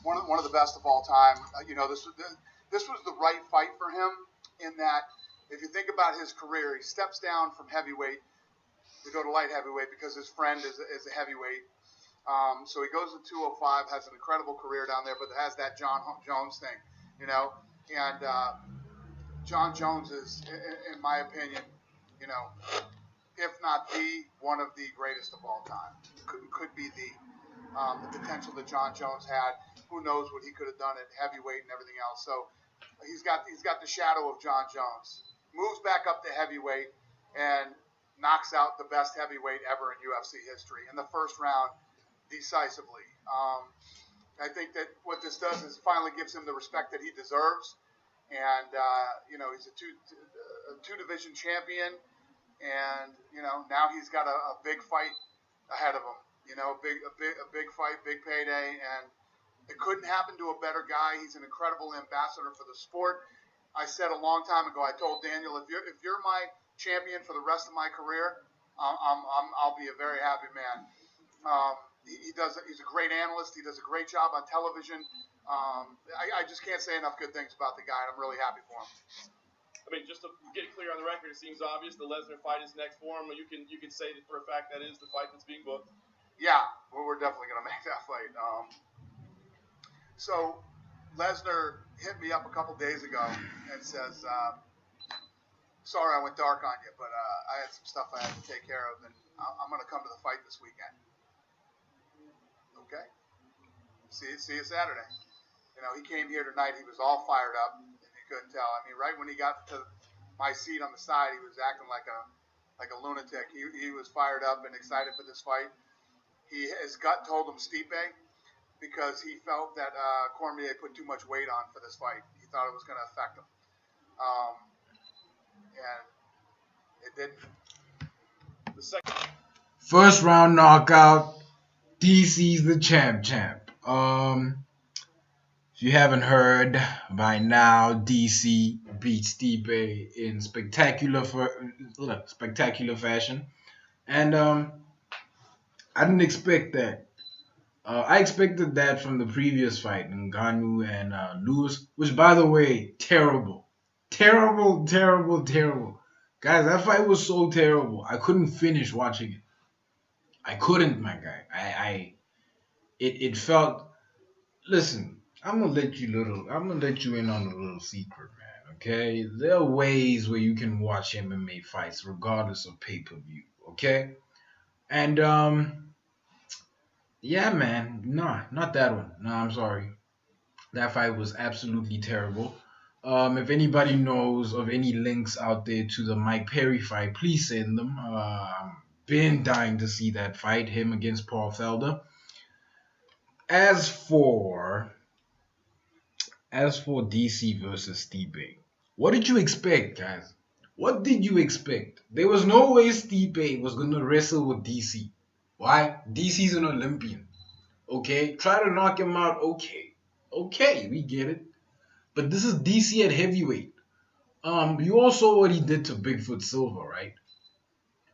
one of the best of all time. This was the right fight for him in that if you think about his career, he steps down from heavyweight to go to light heavyweight because his friend is a heavyweight. So he goes to 205, has an incredible career down there, but has that John Jones thing, and John Jones is, in my opinion, if not one of the greatest of all time. Could be the potential that John Jones had. Who knows what he could have done at heavyweight and everything else. So he's got the shadow of John Jones. Moves back up to heavyweight and knocks out the best heavyweight ever in UFC history in the first round decisively. I think that what this does is finally gives him the respect that he deserves. And, he's a two-division champion. And, now he's got a big fight ahead of him. A big fight, big payday. And it couldn't happen to a better guy. He's an incredible ambassador for the sport. I said a long time ago, I told Daniel, if you're my champion for the rest of my career, I'll be a very happy man. He's a great analyst. He does a great job on television. I just can't say enough good things about the guy, and I'm really happy for him. I mean, just to get it clear on the record, it seems obvious the Lesnar fight is next for him. You can say that for a fact that is the fight that's being booked. Yeah, we're definitely going to make that fight. So Lesnar hit me up a couple days ago and says, sorry I went dark on you, but I had some stuff I had to take care of, and I'm going to come to the fight this weekend. Okay. See you Saturday. He came here tonight. He was all fired up, and you couldn't tell. I mean, right when he got to my seat on the side, he was acting like a lunatic. He was fired up and excited for this fight. His gut told him Stipe because he felt that Cormier put too much weight on for this fight. He thought it was going to affect him, and it didn't. The second first round knockout. DC's the champ. If you haven't heard by now, DC beat Stipe in spectacular fashion, and I didn't expect that. I expected that from the previous fight, Ngannou and Lewis, which, by the way, terrible. Guys, that fight was so terrible. I couldn't finish watching it. I couldn't, my guy. It felt. Listen, I'm gonna let you in on a little secret, man. Okay, there are ways where you can watch MMA fights regardless of pay-per-view. Okay, and yeah, man, nah, not that one. No, I'm sorry. That fight was absolutely terrible. If anybody knows of any links out there to the Mike Perry fight, please send them. Been dying to see that fight, him against Paul Felder. As for DC versus Stipe, what did you expect, guys? What did you expect? There was no way Stipe was gonna wrestle with DC. Why? DC's an Olympian. Okay, try to knock him out. Okay, we get it. But this is DC at heavyweight. You all saw what he did to Bigfoot Silva, right?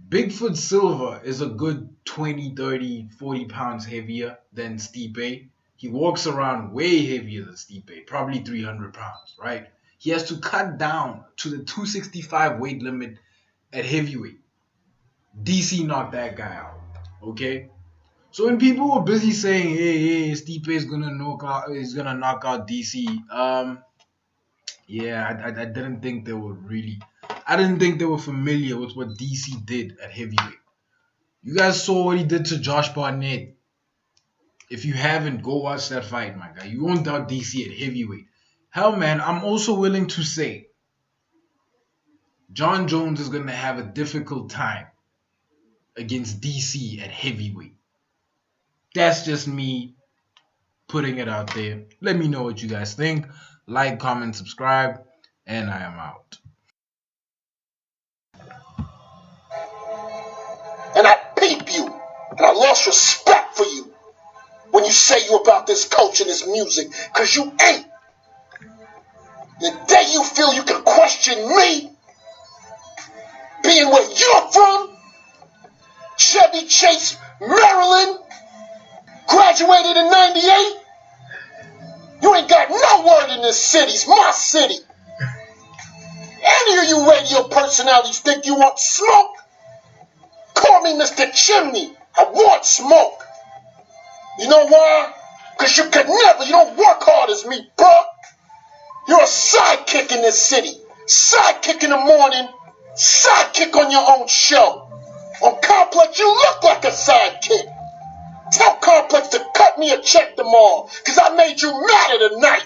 Bigfoot Silva is a good 20, 30, 40 pounds heavier than Stipe. He walks around way heavier than Stipe, probably 300 pounds, right? He has to cut down to the 265 weight limit at heavyweight. DC knocked that guy out, okay? So when people were busy saying, hey, Stipe is gonna knock out DC, yeah, I didn't think they were familiar with what DC did at heavyweight. You guys saw what he did to Josh Barnett. If you haven't, go watch that fight, my guy. You won't doubt DC at heavyweight. Hell, man, I'm also willing to say John Jones is going to have a difficult time against DC at heavyweight. That's just me putting it out there. Let me know what you guys think. Like, comment, subscribe, and I am out. And I peep you, and I lost respect for you when you say you about this culture and this music, because you ain't. The day you feel you can question me, being where you're from, Chevy Chase, Maryland, graduated in '98, in this city. It's my city. Any of you radio personalities think you want smoke? Call me Mr. Chimney. I want smoke. You know why? Because you don't work hard as me, bro. You're a sidekick in this city. Sidekick in the morning, sidekick on your own show. On Complex, you look like a sidekick. Tell Complex to cut me a check tomorrow, because I made you madder tonight.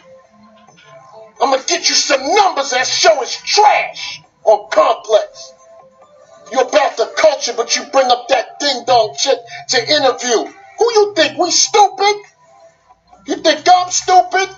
I'm going to get you some numbers that show it's trash on Complex. You're about the culture, but you bring up that ding-dong chick to interview. Who you think, we stupid? You think I'm stupid?